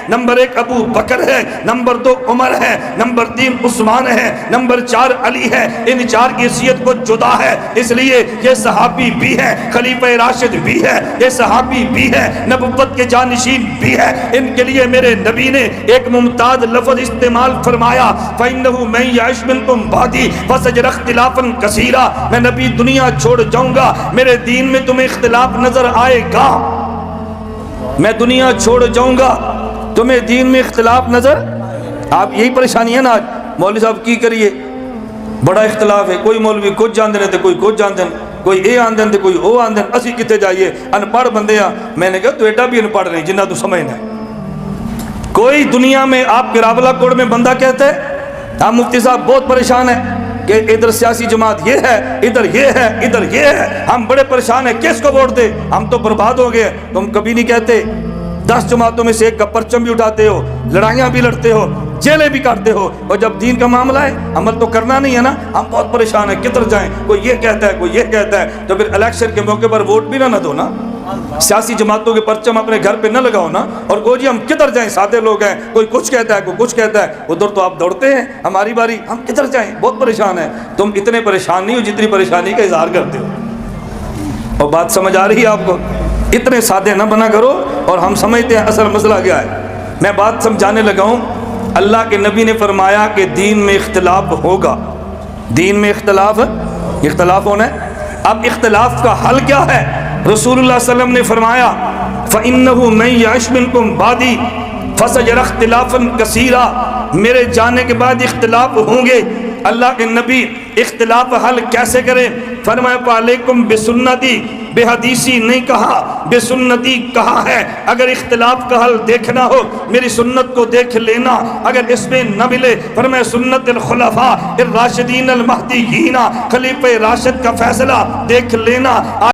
Number 1 ابو بکر ہے، number 2 عمر ہے، number 3 عثمان ہے، نمبر 4 علی ہے۔ ان 4 کی حیثیت کو جدا ہے، اس لیے یہ صحابی بھی ہے، خلیفہ راشد بھی ہے، یہ صحابی بھی ہے، نبوت کے جانشین بھی ہے۔ ان کے لیے میرے نبی نے ایک ممتاز لفظ استعمال فرمایا، فَإِنَّهُ مَن يَعِشْ مِنكُم بَعْدِي فَسَيَرَى اخْتِلَافًا كَثِيرًا، میں نبی دنیا چھوڑ جاؤں گا، میرے دین میں تمہیں اختلاف نظر آئے گا۔ میں دنیا چھوڑ جاؤں گا، تمہیں دین میں اختلاف نظر، آپ یہی پریشانی ہے نا آج، مولوی صاحب کی کریے بڑا اختلاف ہے، کوئی مولوی کچھ جاندے رہتے، کوئی کچھ جاندے، کوئی اے آندے تے کوئی او آندے، اسی کتے جائیے ان پڑھ بندے ہیں۔ میں نے کہا تو ایڈا بھی ان پڑھ نہیں جنہ تو سمجھنا ہے۔ کوئی دنیا میں آپ کے راولہ کوڑ میں بندہ کہتے ہیں ہم مفتی صاحب بہت پریشان ہیں کہ ادھر سیاسی جماعت یہ ہے، ادھر یہ ہے، ادھر یہ ہے، ہم بڑے پریشان ہیں کس کو ووٹ دے، ہم تو برباد ہو گئے۔ تم کبھی نہیں کہتے 10 جماعتوں میں سے ایک کا پرچم بھی اٹھاتے ہو، لڑائیاں بھی لڑتے ہو، جیلیں بھی کاٹتے ہو، اور جب دین کا معاملہ ہے عمل تو کرنا نہیں ہے نا۔ ہم بہت پریشان ہیں کدھر جائیں، کوئی یہ کہتا ہے کوئی یہ کہتا ہے، تو پھر الیکشن کے موقع پر ووٹ بھی نہ دو نا، سیاسی جماعتوں کے پرچم اپنے گھر پہ نہ لگاؤ نا، اور کو جی ہم کدھر جائیں، سادے لوگ ہیں، کوئی کچھ کہتا ہے کوئی کچھ کہتا ہے، ادھر تو آپ دوڑتے ہیں، ہماری باری ہم کدھر جائیں، بہت پریشان ہیں۔ تم اتنے پریشان نہیں ہو جتنی پریشانی کا اظہار کرتے ہو، اور بات سمجھ آ رہی ہے آپ کو؟ اتنے سادے نہ بنا کرو، اور ہم سمجھتے ہیں اصل مسئلہ کیا ہے۔ میں بات سمجھانے لگا ہوں، اللہ کے نبی نے فرمایا کہ دین میں اختلاف ہوگا، دین میں اختلاف ہونا ہے۔ اب اختلاف کا حل کیا ہے؟ رسول اللہ صلی اللہ علیہ وسلم نے فرمایا فَإِنَّهُ مَن يَعِشْ مِنكُم بَعْدِي فَسَيَرَى اخْتِلَافًا كَثِيرًا، میرے جانے کے بعد اختلاف ہوں گے۔ اللہ کے نبی اختلاف حل کیسے کریں؟ فرمایا فَعَلَيْكُمْ بِسُنَّتِي، بے حدیثی نہیں کہا، بے سنتی کہا ہے۔ اگر اختلاف کا حل دیکھنا ہو میری سنت کو دیکھ لینا، اگر اس میں نہ ملے فرمایا سنت الخلفاء الراشدین المہدیین، خلیفہ راشد کا فیصلہ دیکھ لینا۔